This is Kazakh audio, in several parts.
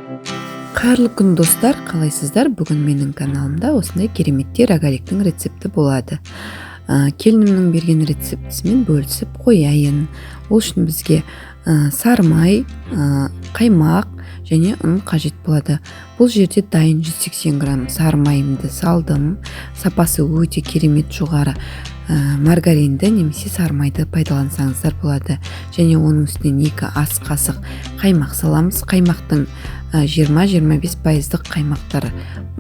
Қайырлы күн достар, қалайсыздар? Бүгін менің каналымда осындай кереметтей рогаликтің рецепті болады. Келінімнің берген рецептісімен бөлісіп қояйын. Ол үшін бізге сары май, қаймақ және ұн қажет болады. Бұл жерде дайын 180 грамм сары майымды салдым. Сапасы өте керемет жоғары маргаринді немесе сары майды пайдалансаңыздар болады. Және оның үстіне 2 ас қасық қаймақ саламыз. Қаймақтың 20-25% қаймақтары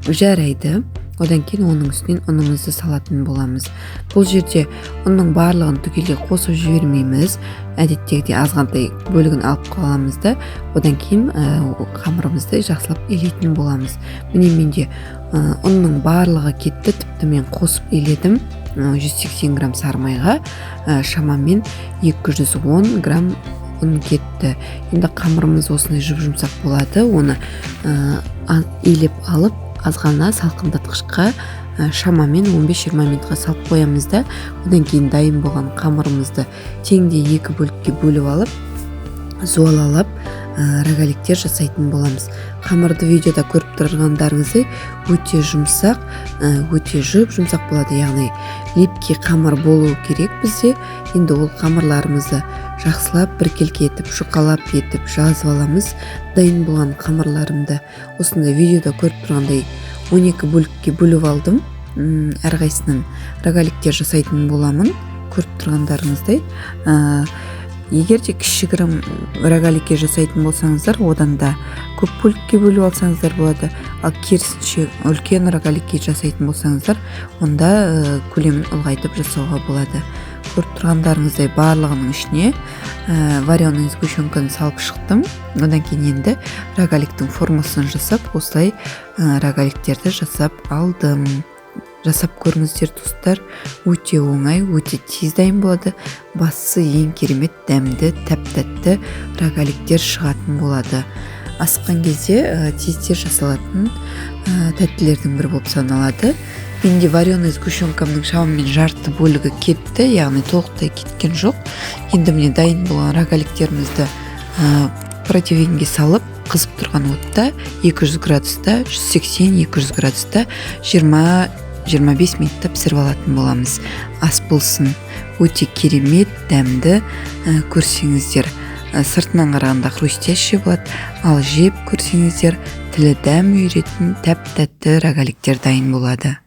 жарайды. Одан кейін оның үстінен ұнымызды салатын боламыз. Бұл жерде ұнның барлығын түгелдей қосып жібермейміз. Әдеттегідей азғантай бөлігін алып қаламыз да, одан кейін қамырымызды жақсылап илейтін боламыз. Міне менде ұнның барлығы кетті, тіпті мен қосып иледім. 180 грамм сары майға шамамен 210 грамм ұн кетті. Енді қамырымыз осындай жұп-жұмсақ болады. Оны илеп алып, азғана салқындатқышқа шамамен 15-20 минутқа салып қоямыз да, одан кейін дайын болған қамырымызды теңдей 2 бөлікке бөліп алып, зуалалап рогаликтер жасайтын боламыз. Қамырды видеода көріп тұрғандарыңыздай өте жұмсақ, өте жұп-жұмсақ болады, яғни лепке қамыр болу керек бізде. Енді ол қамырларымызды жақсылап біркелкі етіп, жұқалап етіп жазып аламыз. Дайын болған қамырларымды осындай видеода көріп тұрғандай 12 бөлікке бөліп алдым. Әрқайсының рогаликтер жасайтын боламын, көріп тұрғандарыңыздай. Егер де кішігірім рогаликке жасайтын болсаңыздар, одан да көп бөлікке бөліп алсаңыздар болады. Ал керісінше үлкен рогаликке жасайтын болсаңыздар, онда көлемін ұлғайтып жасауға болады. Көріп тұрғандарыңыздай барлығының ішіне вареный сгущенканы салып шықтым. Одан кейін енді рогаликтің формасын жасап, осылай рогаликтерді жасап алдым. Жасап көріңіздер достар, өте оңай, өте тез дайын болады. Бастысы ең керемет дәмді, тәп-тәтті рогаликтер шығатын болады. Асыққан кезде тез жасалатын тәттілердің бірі болып саналады. Менде вареный сгущенкамның шамамен жарты бөлігі кетті, яғни толықтай кеткен жоқ. Енді міне дайын болған рогаликтерімізді противенге салып, қызып тұрған отта 200 градуста, 180-200 градуста 20-25 минутта пісіріп алатын боламыз. Ас болсын, өте керемет, дәмді, көрсеңіздер сыртынан қарағанда хрустящий болады, ал жеп көрсеңіздер тілі дәм үйіретін тәп-тәтті рогаликтер дайын болады.